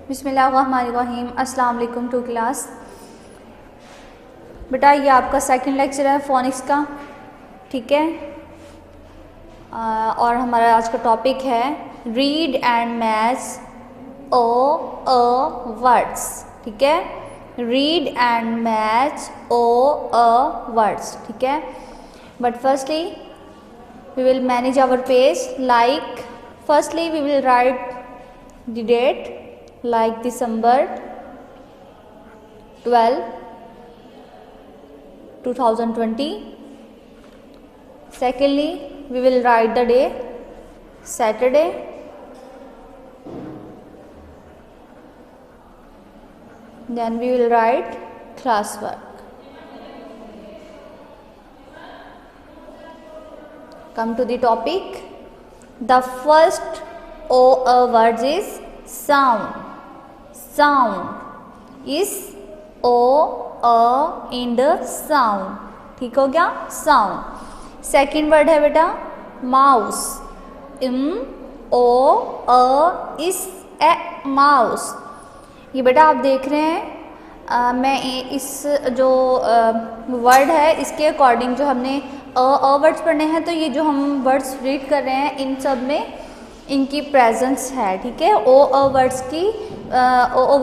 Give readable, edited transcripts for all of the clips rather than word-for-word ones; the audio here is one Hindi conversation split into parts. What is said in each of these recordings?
बिस्मिल्लाहिर्रहमानिर्रहीम। अस्सलाम वालेकुम टू क्लास। बेटा ये आपका सेकंड लेक्चर है फोनिक्स का, ठीक है। और हमारा आज का टॉपिक है read and match O A words, ठीक है। Read and match O A words, ठीक है। But firstly we will manage our page like firstly we will write the date like December 12 2020. Secondly we will write the day Saturday. Then we will write classwork. Come to the topic. The first O A word is sound. Sound is O A in the sound. ठीक हो गया sound. Second word है बेटा mouse. M O A is a mouse. ये बेटा आप देख रहे हैं मैं इस जो वर्ड है इसके अकॉर्डिंग जो हमने वर्ड्स पढ़ने हैं, तो ये जो हम वर्ड्स रीड कर रहे हैं इन सब में इनकी प्रेजेंस है, ठीक है। वर्ड्स की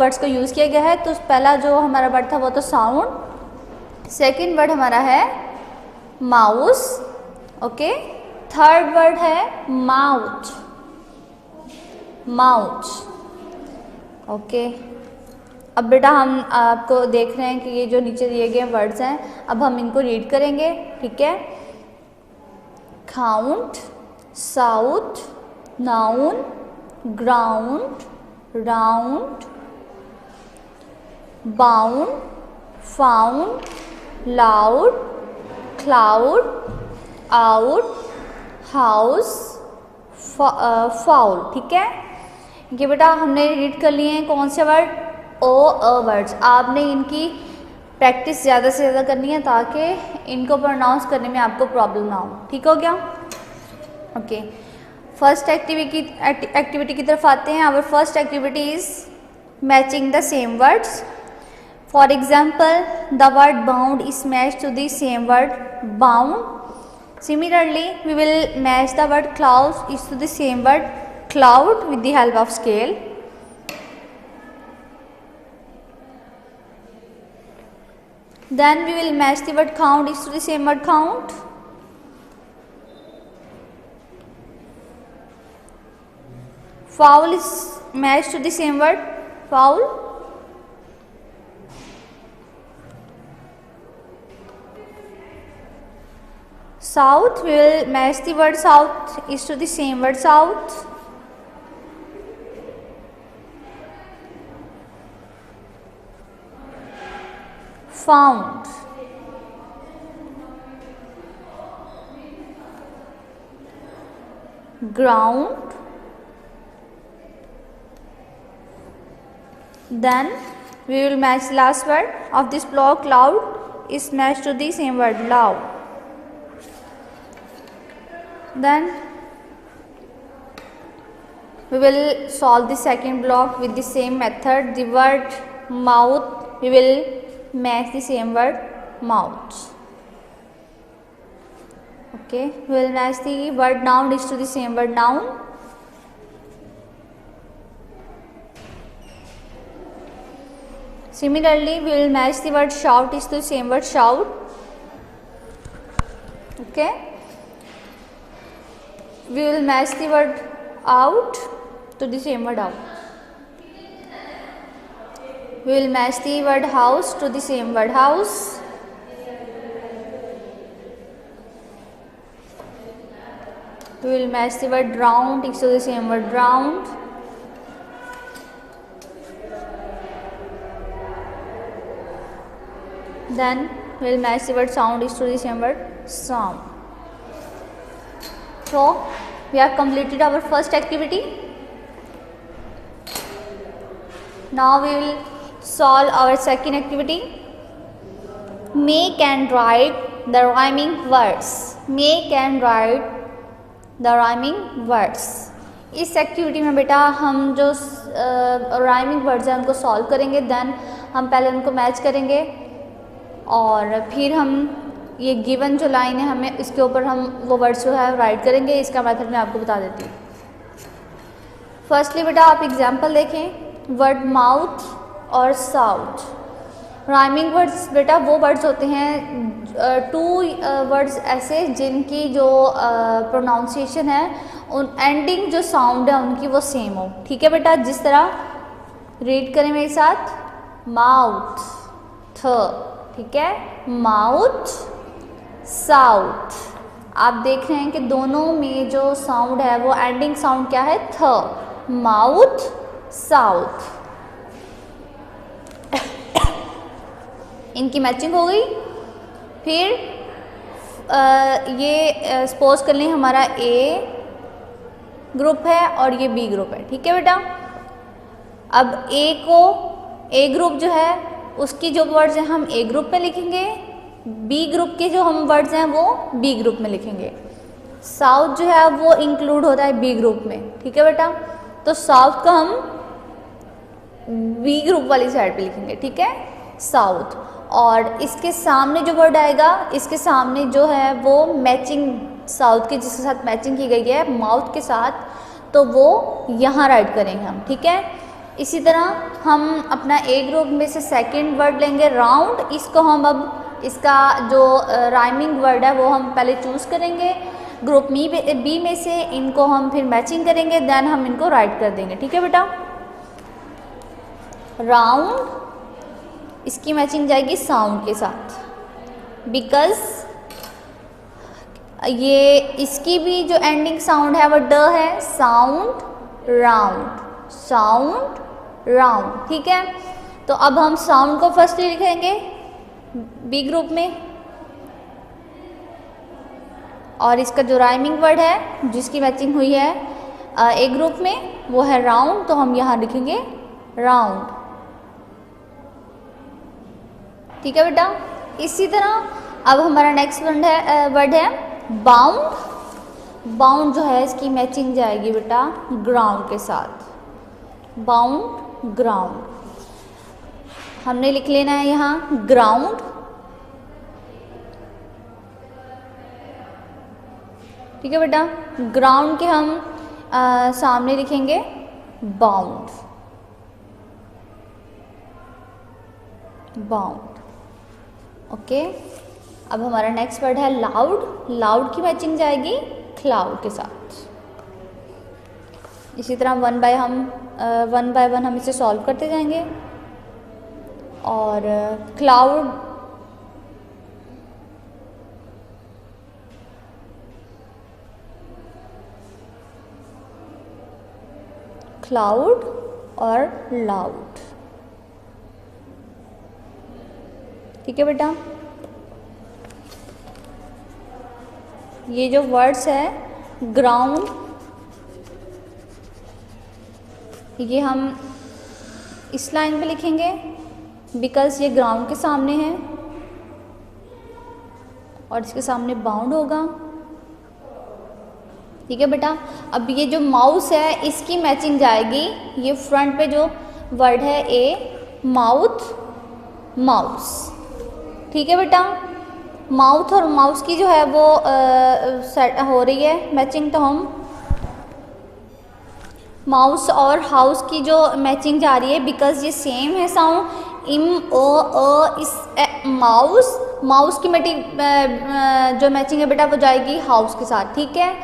वर्ड्स को यूज़ किया गया है। तो पहला जो हमारा वर्ड था वो तो साउंड, सेकंड वर्ड हमारा है माउस, ओके। थर्ड वर्ड है माउथ, माउथ, ओके। अब बेटा हम आपको देख रहे हैं कि ये जो नीचे दिए गए वर्ड्स हैं अब हम इनको रीड करेंगे, ठीक है। Count, south, noun, ground, round, bound, found, loud, cloud, out, house, foul, ठीक है। ये बेटा हमने रीड कर लिए हैं कौन से वर्ड, वर्ड्स। आपने इनकी प्रैक्टिस ज़्यादा से ज़्यादा करनी है ताकि इनको प्रोनाउंस करने में आपको प्रॉब्लम ना हो, ठीक हो गया, ओके। फर्स्ट एक्टिविटी की तरफ आते हैं। Our first activity is matching the same words. For example the word bound is match to the same word bound. Similarly we will match the word cloud is to the same word cloud with the help of scale. Then we will match the word count is to the same word count. Foul is matched to the same word foul. South we will match the word south is to the same word south. Found, ground, then we will match the last word of this block loud is matched to the same word loud. Then we will solve the second block with the same method. The word mouth we will match the same word mouth, okay. We will match the word noun is to the same word noun. Similarly we will match the word shout is to the same word shout, okay. We will match the word out to the same word out. We will match the word house to the same word house. We will match the word round to the same word round. Then we will match the word sound to the same word sound. So we have completed our first activity. Now we will solve our second activity. Make and write the rhyming words. Make and write the rhyming words. इस एक्टिविटी में बेटा हम जो राइमिंग वर्ड्स हैं उनको सॉल्व करेंगे, देन हम पहले उनको मैच करेंगे और फिर हम ये गिवन जो लाइन है हमें इसके ऊपर हम वो वर्ड्स जो है राइट करेंगे। इसका मेथड मैं आपको बता देती हूँ। फर्स्टली बेटा आप एग्जांपल देखें, वर्ड माउथ और साउथ। राइमिंग वर्ड्स बेटा वो वर्ड्स होते हैं, टू वर्ड्स ऐसे जिनकी जो प्रोनाउंसिएशन है, उन एंडिंग जो साउंड है उनकी वो सेम हो। ठीक है बेटा, जिस तरह रीड करें मेरे साथ, माउथ थ, ठीक है, माउथ साउथ। आप देख रहे हैं कि दोनों में जो साउंड है वो एंडिंग साउंड क्या है, थ, माउथ साउथ। इनकी मैचिंग हो गई। फिर ये सपोज कर लें हमारा ए ग्रुप है और ये बी ग्रुप है। ठीक है बेटा, अब ए ग्रुप जो है उसकी जो वर्ड्स हैं हम ए ग्रुप में लिखेंगे, बी ग्रुप के जो हम वर्ड्स हैं वो बी ग्रुप में लिखेंगे। साउथ जो है वो इंक्लूड होता है बी ग्रुप में। ठीक है बेटा, तो साउथ का हम बी ग्रुप वाली साइड पे लिखेंगे। ठीक है, साउथ। और इसके सामने जो वर्ड आएगा, इसके सामने जो है वो मैचिंग साउथ के जिसके साथ मैचिंग की गई है माउथ के साथ, तो वो यहाँ राइट करेंगे हम। ठीक है, इसी तरह हम अपना ए ग्रुप में से सेकंड वर्ड लेंगे राउंड। इसको हम अब इसका जो राइमिंग वर्ड है वो हम पहले चूज़ करेंगे ग्रुप बी में से, इनको हम फिर मैचिंग करेंगे, देन हम इनको राइट कर देंगे। ठीक है बेटा, राउंड इसकी मैचिंग जाएगी साउंड के साथ, बिकॉज ये इसकी भी जो एंडिंग साउंड है वो ड है, साउंड राउंड, साउंड राउंड। ठीक है, तो अब हम साउंड को फर्स्टली लिखेंगे बी ग्रुप में, और इसका जो राइमिंग वर्ड है जिसकी मैचिंग हुई है ए ग्रुप में वो है राउंड, तो हम यहाँ लिखेंगे राउंड। ठीक है बेटा, इसी तरह अब हमारा नेक्स्ट वर्ड है बाउंड। बाउंड जो है इसकी मैचिंग जाएगी बेटा ग्राउंड के साथ, बाउंड ग्राउंड। हमने लिख लेना है यहाँ ग्राउंड, ठीक है बेटा। ग्राउंड के हम सामने लिखेंगे बाउंड, बाउंड। ओके, अब हमारा नेक्स्ट वर्ड है लाउड। लाउड की मैचिंग जाएगी क्लाउड के साथ। इसी तरह वन बाय वन हम इसे सॉल्व करते जाएंगे। और क्लाउड, क्लाउड और लाउड। ठीक है बेटा, ये जो वर्ड्स है ग्राउंड, ये हम इस लाइन पे लिखेंगे बिकॉज ये ग्राउंड के सामने है और इसके सामने बाउंड होगा। ठीक है बेटा, अब ये जो माउस है इसकी मैचिंग जाएगी, ये फ्रंट पे जो वर्ड है ए, माउथ माउस। ठीक है बेटा, माउथ और माउस की जो है वो सेट हो रही है मैचिंग, तो हम माउस और हाउस की जो मैचिंग जा रही है बिकॉज ये सेम है साउंड, इम ओ अ इस माउस। माउस की जो मैचिंग है बेटा वो जाएगी हाउस के साथ। ठीक है,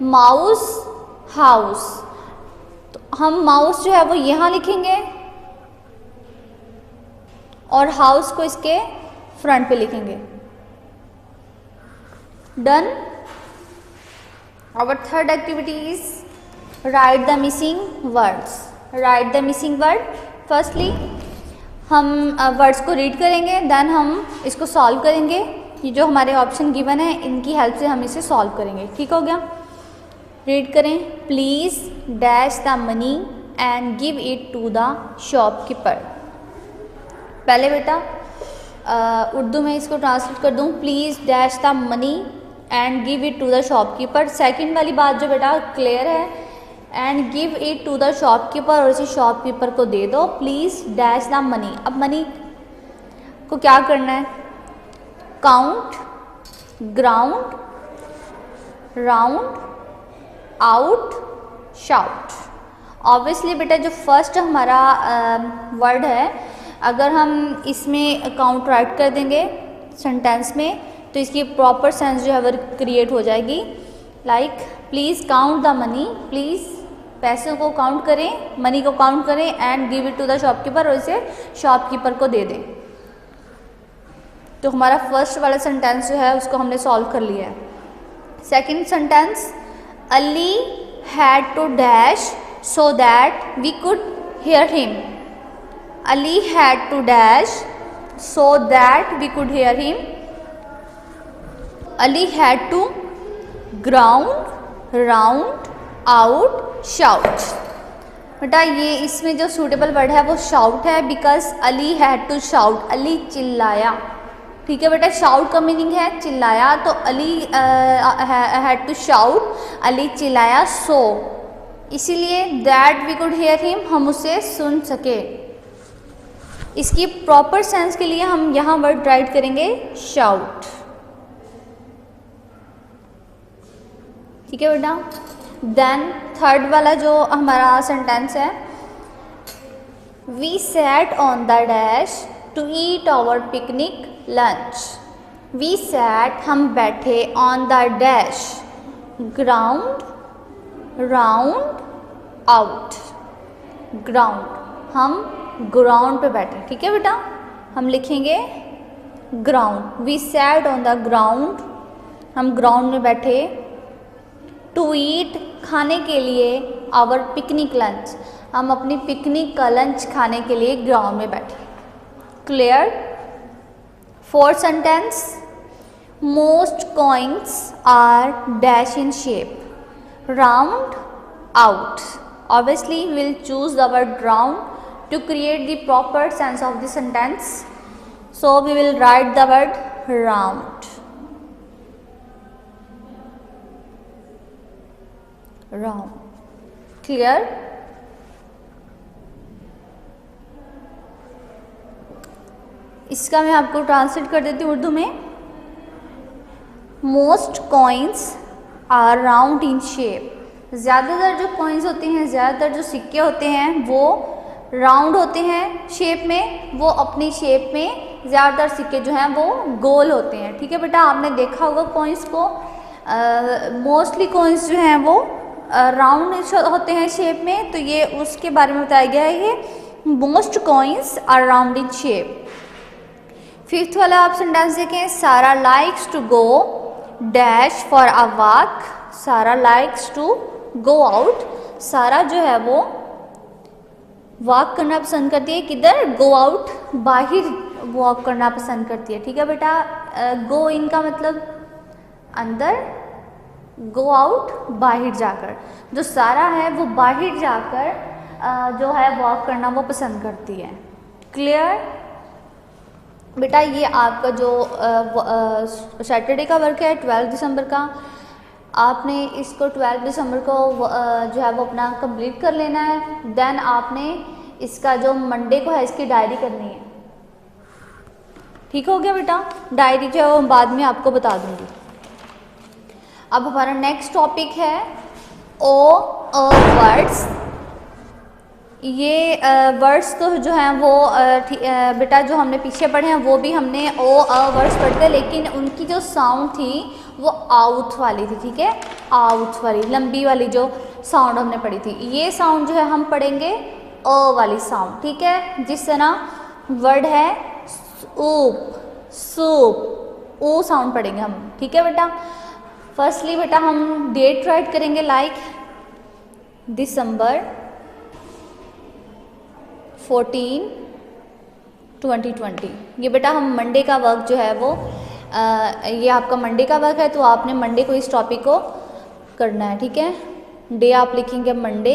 माउस हाउस, तो हम माउस जो है वो यहाँ लिखेंगे और हाउस को इसके फ्रंट पे लिखेंगे। Done. Our third activity is write the missing words. Write the missing word. Firstly हम वर्ड्स को रीड करेंगे, देन हम इसको सॉल्व करेंगे। ये जो हमारे ऑप्शन गिवन है इनकी हेल्प से हम इसे सॉल्व करेंगे। ठीक हो गया, रीड करें। Please dash the money and give it to the shopkeeper. पहले बेटा उर्दू में इसको ट्रांसलेट कर दूँ, please dash the money and give it to the shopkeeper. Second वाली बात जो बेटा क्लियर है and give it to the shopkeeper, और इसे शॉपकीपर को दे दो। Please dash the money. अब मनी को क्या करना है? Count, ground, round, out, shout. Obviously बेटा जो फर्स्ट हमारा वर्ड है, अगर हम इसमें काउंट राइट कर देंगे सेंटेंस में तो इसकी प्रॉपर सेंस जो है वो क्रिएट हो जाएगी। Like please count the money, please पैसों को काउंट करें, मनी को काउंट करें, and give it to the shopkeeper, और इसे शॉपकीपर को दे दें। तो हमारा फर्स्ट वाला सेंटेंस जो है उसको हमने सॉल्व कर लिया है। Second sentence, Ali had to dash so that we could hear him. Ali had to dash so that we could hear him. Ali had to ground, round, out, shout. बेटा ये इसमें जो सूटेबल वर्ड है वो शाउट है, because Ali had to shout, Ali चिल्लाया। ठीक है बेटा, शाउट का मीनिंग है चिल्लाया, तो Ali had to shout, Ali चिल्लाया, सो इसीलिए that we could hear him, हम उसे सुन सके। इसकी प्रॉपर सेंस के लिए हम यहाँ वर्ड राइट करेंगे शाउट। ठीक है बेटा। देन थर्ड वाला जो हमारा सेंटेंस है, we sat on the dash to eat our picnic lunch. We sat हम बैठे, on the dash ground, round, out. Ground हम ग्राउंड पे बैठे। ठीक है बेटा, हम लिखेंगे ground. We sat on the ground, हम ग्राउंड में बैठे। टू ईट खाने के लिए, आवर पिकनिक लंच, हम अपनी पिकनिक का लंच खाने के लिए ग्राउंड में बैठे। Clear. Fourth sentence, most coins are dash in shape, round, out. Obviously we will choose the word round to create the proper sense of the sentence, so we will write the word round. Round. Clear? इसका मैं आपको ट्रांसलेट कर देती हूँ उर्दू में। Most coins are round in shape. ज़्यादातर जो कॉइन्स होते हैं, ज़्यादातर जो सिक्के होते हैं वो राउंड होते हैं शेप में, वो अपनी शेप में। ज़्यादातर सिक्के जो हैं वो गोल होते हैं। ठीक है बेटा, आपने देखा होगा कॉइन्स को, मोस्टली कॉइन्स जो हैं वो राउंड होते हैं शेप में, तो ये उसके बारे में बताया गया है। ये most coins are round in shape. Fifth वाला आप सेंटेंस देखें, Sara likes to go dash for a walk. Sara likes to go out, Sara जो है वो वॉक करना पसंद करती है। किधर? गो आउट, बाहर वॉक करना पसंद करती है। ठीक है बेटा, गो इन का मतलब अंदर, गो आउट बाहर जाकर। जो सारा है वो बाहर जाकर जो है वॉक करना वो पसंद करती है। क्लियर बेटा। ये आपका जो सैटरडे का वर्क है 12 दिसंबर का, आपने इसको 12 दिसंबर को जो है वो अपना कंप्लीट कर लेना है। देन आपने इसका जो मंडे को है इसकी डायरी करनी है। ठीक हो गया बेटा। डायरी जो है वो बाद में आपको बता दूंगी। अब हमारा नेक्स्ट टॉपिक है ओ वर्ड्स। ये वर्ड्स तो जो हैं वो बेटा जो हमने पीछे पढ़े हैं वो भी हमने ओ वर्ड्स पढ़ते, लेकिन उनकी जो साउंड थी वो आउथ वाली थी। ठीक है, आउथ वाली लंबी वाली जो साउंड हमने पढ़ी थी, ये साउंड जो है हम पढ़ेंगे अ वाली साउंड। ठीक है, जिस तरह वर्ड है सूप, सूप, ओ साउंड पढ़ेंगे हम। ठीक है बेटा। फर्स्टली बेटा हम डेट राइट करेंगे, लाइक दिसंबर 14, 2020। ये बेटा हम मंडे का वर्क जो है वो ये आपका मंडे का वर्क है, तो आपने मंडे को इस टॉपिक को करना है। ठीक है, डे आप लिखेंगे मंडे,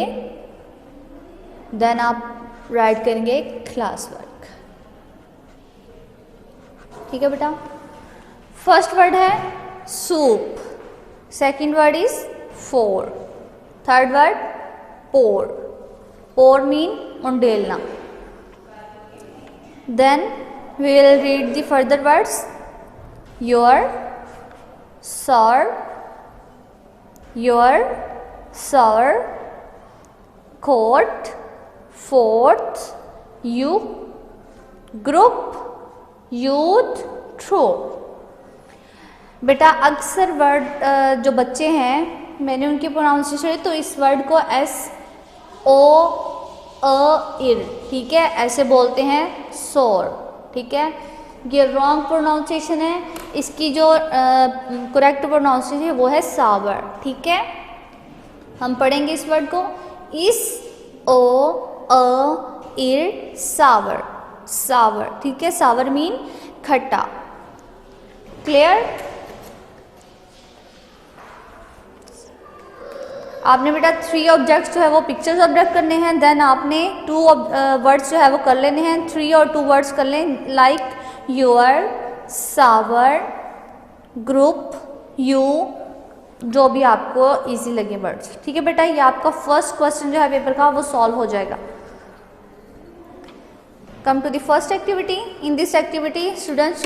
देन आप राइट करेंगे क्लास वर्क। ठीक है बेटा। फर्स्ट वर्ड है soup, second word is four, third word pour. Pour mean उंडेलना. Then we will read the further words. Your, sir, court, fourth, you, group, youth, troop. बेटा अक्सर वर्ड जो बच्चे हैं मैंने उनकी प्रोनाउंसिएशन तो इस वर्ड को SOR, ठीक है, ऐसे बोलते हैं सोर, ठीक है. ये रॉन्ग प्रोनाउंसिएशन है, इसकी जो करेक्ट प्रोनाउंसिएशन है वो है सावर, ठीक है. हम पढ़ेंगे इस वर्ड को SOR, सावर, सावर, ठीक है. सावर मीन खट्टा. क्लियर. आपने बेटा 3 ऑब्जेक्ट्स जो है वो पिक्चर्स ऑब्जेक्ट करने हैं. देन आपने 2 वर्ड्स जो है वो कर लेने हैं. 3 और 2 वर्ड्स कर लें, like your, sour, group, you, जो भी आपको इजी लगे वर्ड्स, ठीक है बेटा. ये आपका फर्स्ट क्वेश्चन जो है पेपर का वो सॉल्व हो जाएगा. Come to the first activity. In this activity students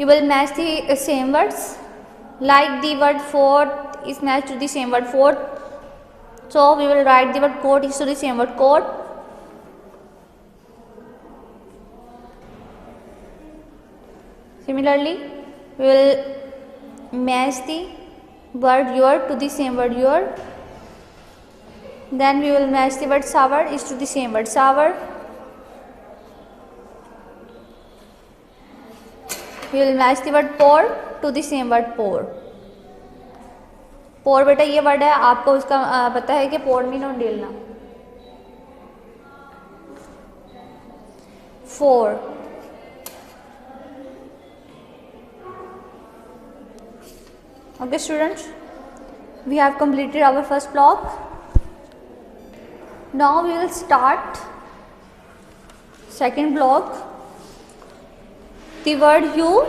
you will match the same words, like the word fourth is matched to the same word fourth, so we will write the word coat is to the same word coat. Similarly we will match the word your to the same word your. Then we will match the word sour is to the same word sour. We will match the word pour to the same word pour. pour बेटा ये वर्ड है, आपको उसका पता है कि pour मीन उंडेलना. four. Okay students, we have completed our first block. Now we will start second block. The word you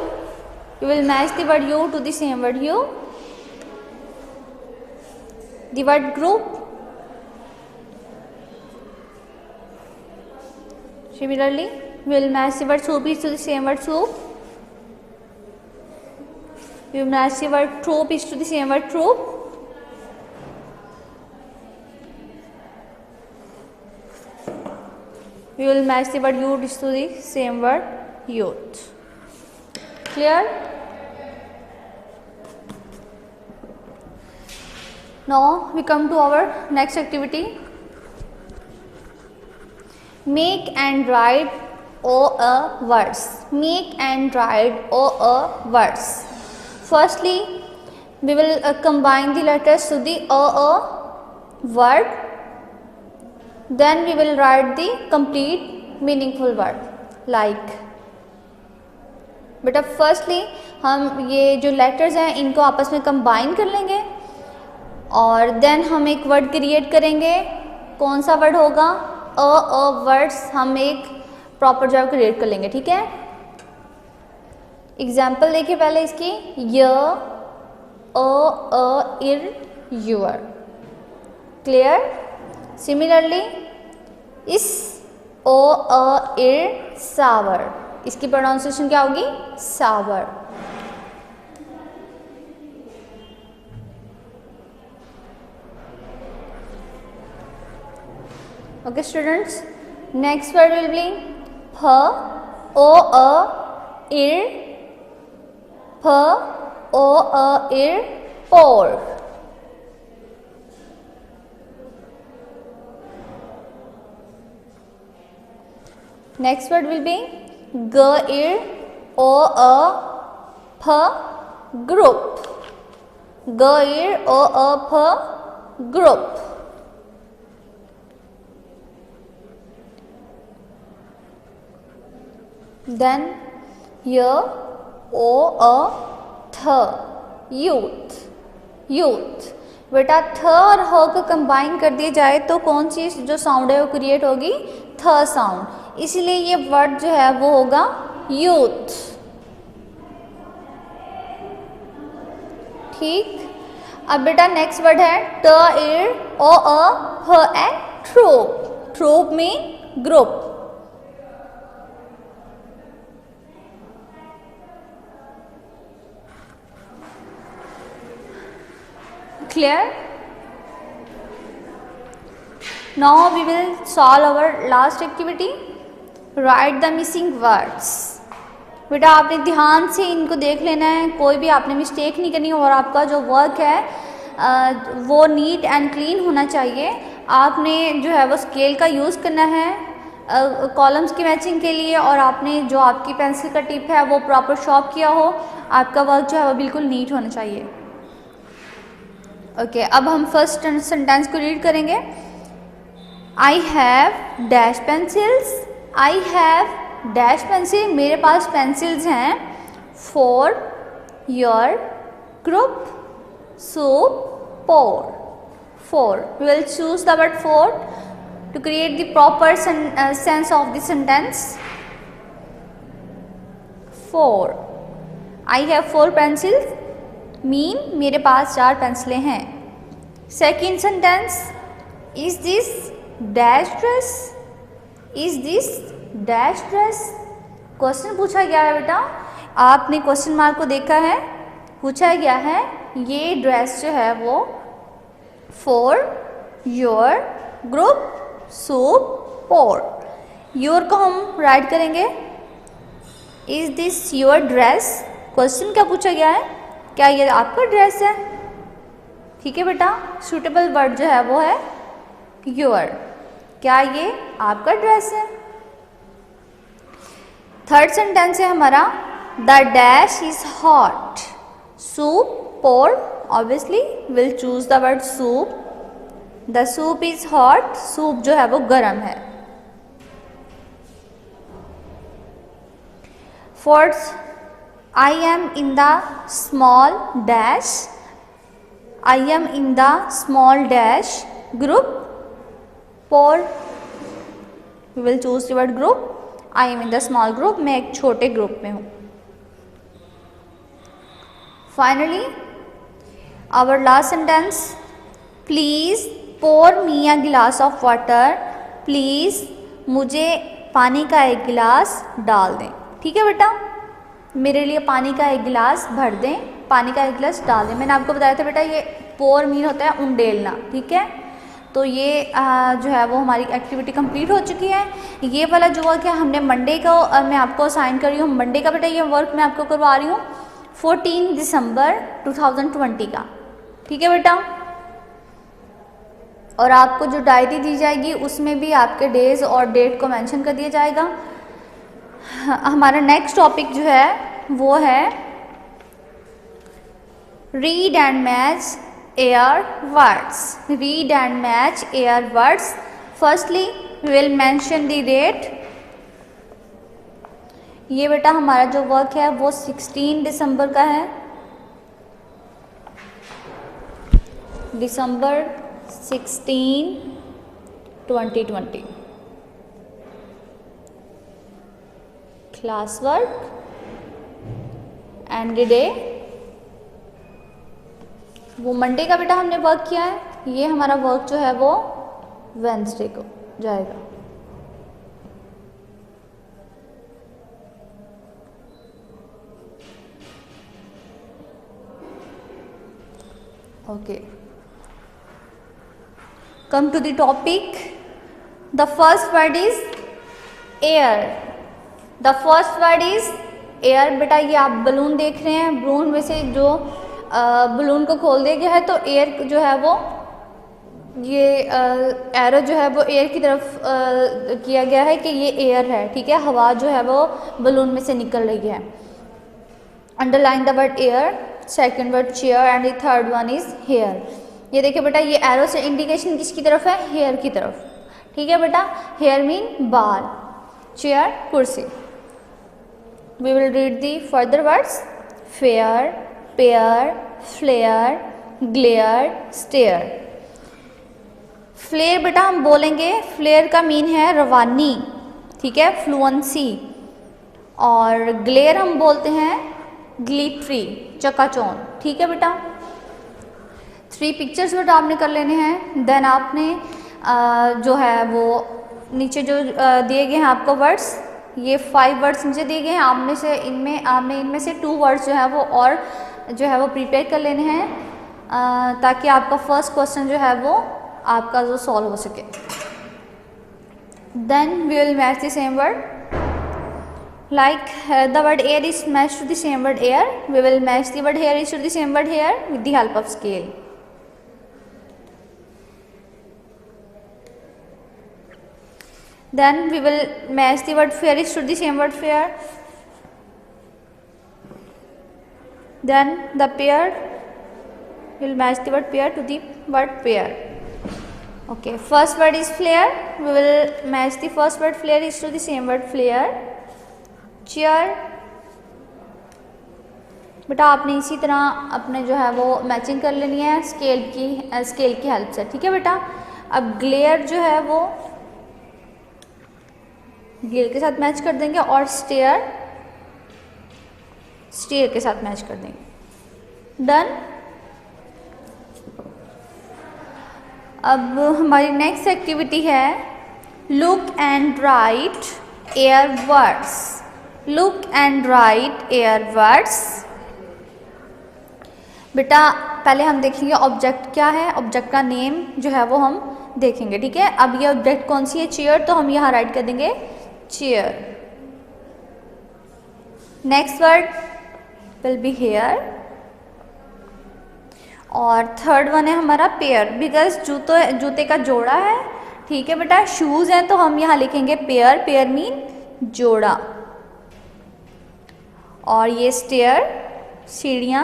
will match the word you to the same word you. The word group, similarly we will match the word soup is to the same word soup. We will match the word troop is to the same word troop. We will match the word youth is to the same word youth. Clear. Now we come to our next activity. Make and write OA words. Make and write OA words. Firstly we will combine the letters to the OA word. Then we will write the complete meaningful word. Like बेटा फर्स्टली हम ये जो लेटर्स हैं इनको आपस में कंबाइन कर लेंगे और देन हम एक वर्ड क्रिएट करेंगे. कौन सा वर्ड होगा? वर्ड्स हम एक प्रॉपर जॉब क्रिएट कर लेंगे, ठीक है. एग्जाम्पल देखिए पहले इसकी. इर यूर. क्लियर. सिमिलरली इस इर सावर, इसकी प्रोनाउंसिएशन क्या होगी? सावर. Okay students, next word will be ir, pour. Next word will be group. Group. Then youth. बेटा थ और ह को कंबाइन कर दिया जाए तो कौन सी जो साउंड है वो क्रिएट होगी? थ साउंड. इसलिए ये वर्ड जो है वो होगा यूथ. ठीक. अब बेटा नेक्स्ट वर्ड है ट एर ओ ह and ट्रोप। ट्रोप mean group. Clear? Now we will solve our last activity. Write the missing words. बेटा आपने ध्यान से इनको देख लेना है, कोई भी आपने मिस्टेक नहीं करनी और आपका जो वर्क है वो नीट एंड क्लीन होना चाहिए। आपने जो है वो स्केल का यूज़ करना है कॉलम्स की मैचिंग के लिए और आपने जो आपकी पेंसिल का टिप है वो प्रॉपर शॉर्प किया हो। आपका वर्क जो है वो बिल्कुल नीट होना चाहिए। ओके, अब हम फर्स्ट सेंटेंस को रीड करेंगे। I have dash pencils. I have dash pencil, मेरे पास पेंसिल्स हैं। Four your group soup pour. Four, we will choose the word four to create the proper sense of the sentence. Four, I have four pencils mean मेरे पास 4 पेंसिलें हैं। Second sentence, is this dash dress. Is this dash dress, question पूछा गया है बेटा, आपने क्वेश्चन मार्क को देखा है, पूछा गया है ये ड्रेस जो है वो four your group soup pour. Your को हम राइट करेंगे is this your dress. Question क्या पूछा गया है, क्या ये आपका ड्रेस है? ठीक है बेटा, सूटेबल वर्ड जो है वो है योर। क्या ये आपका ड्रेस है? थर्ड सेंटेंस है हमारा the dash is hot soup pour. Obviously will choose the word soup. The soup is hot, soup जो है वो गर्म है। Fourth, I am in the small dash. I am in the small dash group. For we will choose the word group. I am in the small group. मैं एक छोटे ग्रुप में हूँ। Finally, our last sentence. Please pour me a glass of water. Please मुझे पानी का एक गिलास डाल दें। ठीक है बेटा, मेरे लिए पानी का एक गिलास भर दें, पानी का एक गिलास डाल दें। मैंने आपको बताया था बेटा ये पोर मीन होता है उंडेलना। ठीक है, तो ये जो है वो हमारी एक्टिविटी कंप्लीट हो चुकी है। ये वाला जो वर्क है हमने मंडे को मैं आपको असाइन कर रही हूँ। मंडे का बेटा ये वर्क मैं आपको करवा रही हूँ 14 दिसंबर 2020 का। ठीक है बेटा, और आपको जो डायरी दी जाएगी उसमें भी आपके डेज और डेट को मेंशन कर दिया जाएगा। हमारा नेक्स्ट टॉपिक जो है वो है read and match air words. Read and match air words. Firstly we will mention the date. ये बेटा हमारा जो वर्क है वो 16 दिसंबर का है। दिसंबर 16, 2020। क्लास वर्क एंड डे वो मंडे का बेटा हमने वर्क किया है। ये हमारा वर्क जो है वो वेंसडे को जाएगा। Okay, come to the topic. The first word is air. The first word is air. बेटा ये आप बलून देख रहे हैं, बलून में से जो बलून को खोल दिया गया है तो एयर जो है वो ये एरो जो है वो एयर की तरफ किया गया है कि ये एयर है। ठीक है, हवा जो है वो बलून में से निकल रही है। Underline the word air. Second word chair and the third one is here. ये देखिए बेटा ये एरो से इंडिकेशन किसकी तरफ है? हेयर की तरफ। ठीक है बेटा, हेयर मीन बाल, चेयर कुर्सी। We will read the further words. Fair, pair, flare, glare, stare. Flare बेटा हम बोलेंगे, फ्लेयर का मीन है रवानी। ठीक है, फ्लुएंसी। और ग्लेयर हम बोलते हैं ग्लिटरी, चकाचौंध। ठीक है बेटा, 3 पिक्चर्स बेटा आपने कर लेने हैं। देन आपने जो है वो नीचे जो दिए गए हैं आपको वर्ड्स, ये 5 वर्ड्स नीचे दिए गए हैं, आपने इनमें से 2 वर्ड्स जो है वो और जो है वो प्रिपेयर कर लेने हैं ताकि आपका फर्स्ट क्वेश्चन जो है वो आपका जो सॉल्व हो सके। Then we will match the same word, like the word air is matched to the same word air, we will match the word here is to the same word here with the help of scale. Then we will match the word fair is to the same word fair. Then the pair, we will match the word pair to the word pair. Okay, first word is flare, we will match the first word flare is to the same word flare. Chair, बेटा आपने इसी तरह अपने जो है वो मैचिंग कर लेनी है स्केल की हेल्प से, ठीक है बेटा। अब ग्लेयर जो है वो ग्लेयर के साथ मैच कर देंगे और स्टेयर के साथ मैच कर देंगे। डन। अब हमारी नेक्स्ट एक्टिविटी है look and right air words. Look and right air words. बेटा पहले हम देखेंगे ऑब्जेक्ट क्या है, ऑब्जेक्ट का नेम जो है वो हम देखेंगे, ठीक है। अब ये ऑब्जेक्ट कौन सी है, चेयर, तो हम यहाँ राइट कर देंगे chair. Next word will be here और थर्ड वन है हमारा पेयर, बिकॉज जूते का जोड़ा है, ठीक है बेटा। शूज हैं तो हम यहाँ लिखेंगे पेयर, पेयर मीन जोड़ा। और ये स्टेयर सीढ़ियाँ,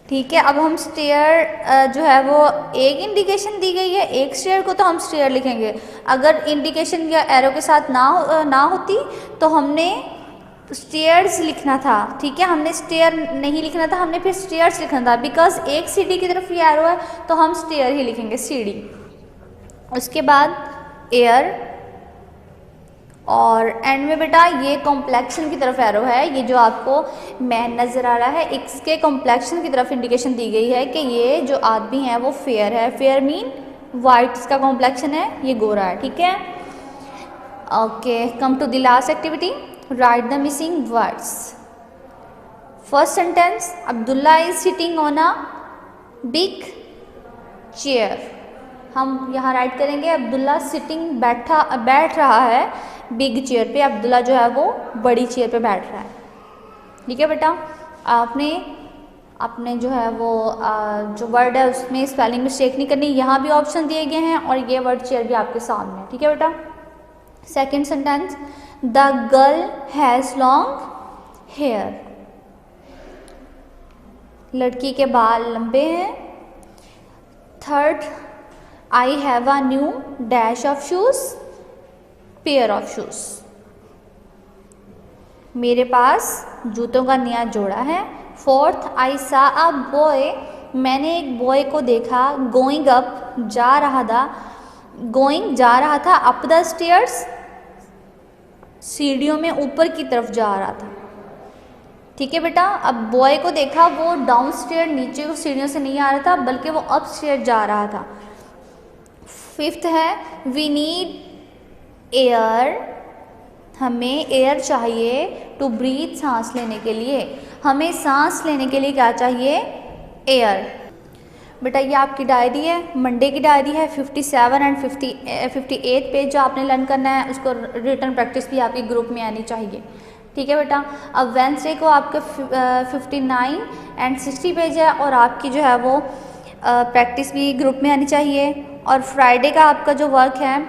ठीक है। अब हम स्टेयर जो है वो एक इंडिकेशन दी गई है, एक स्टेयर को तो हम स्टेयर लिखेंगे। अगर इंडिकेशन या एरो के साथ ना होती तो हमने स्टेयर्स लिखना था, ठीक है। हमने स्टेयर नहीं लिखना था, हमने फिर स्टेयर्स लिखना था, बिकॉज एक सीढ़ी की तरफ ये एरो है तो हम स्टेयर ही लिखेंगे, सीढ़ी। उसके बाद एयर और एंड में बेटा ये कॉम्प्लेक्शन की तरफ एरो है, ये जो आपको मैन नज़र आ रहा है इसके कॉम्प्लेक्शन की तरफ इंडिकेशन दी गई है कि ये जो आदमी है वो फेयर है। फेयर मीन वाइट, इसका कॉम्प्लेक्शन है, ये गोरा है, ठीक है। Okay, come to the last activity, write the missing words. First sentence, Abdullah is sitting on a big chair. हम यहाँ राइट करेंगे अब्दुल्ला सिटिंग बैठ रहा है बिग चेयर पे, अब्दुल्ला जो है वो बड़ी चेयर पे बैठ रहा है, ठीक है बेटा। आपने जो है वो जो वर्ड है उसमें स्पेलिंग मिस्टेक नहीं करनी, यहाँ भी ऑप्शन दिए गए हैं और ये वर्ड चेयर भी आपके सामने है, ठीक है बेटा। Second sentence, the girl has long hair, लड़की के बाल लंबे हैं। Third, I have a new dash of shoes, pair of shoes, मेरे पास जूतों का नया जोड़ा है। फोर्थ, आई सा अ बॉय, मैंने एक बॉय को देखा, गोइंग अप, जा रहा था, अप द स्टेयर्स, सीढ़ियों में ऊपर की तरफ जा रहा था, ठीक है बेटा। अब बॉय को देखा, वो डाउन स्टेयर नीचे को सीढ़ियों से नहीं आ रहा था बल्कि वो अप स्टेयर जा रहा था। फिफ्थ है, वी नीड एयर, हमें एयर चाहिए टू ब्रीथ, सांस लेने के लिए। हमें सांस लेने के लिए क्या चाहिए, एयर। बेटा ये आपकी डायरी है, मंडे की डायरी है, 57 एंड 58 पेज जो आपने लर्न करना है, उसको रिटन प्रैक्टिस भी आपके ग्रुप में आनी चाहिए, ठीक है बेटा। अब वेंसडे को आपके 59 एंड 60 पेज है और आपकी जो है वो प्रैक्टिस भी ग्रुप में आनी चाहिए। और फ्राइडे का आपका जो वर्क है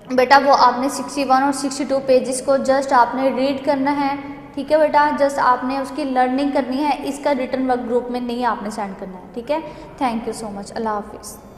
बेटा वो आपने 61 और 62 पेजेस को जस्ट आपने रीड करना है, ठीक है बेटा। जस्ट आपने उसकी लर्निंग करनी है, इसका रिटन वर्क ग्रुप में नहीं आपने सेंड करना है, ठीक है। थैंक यू सो मच, अल्लाह हाफिज़।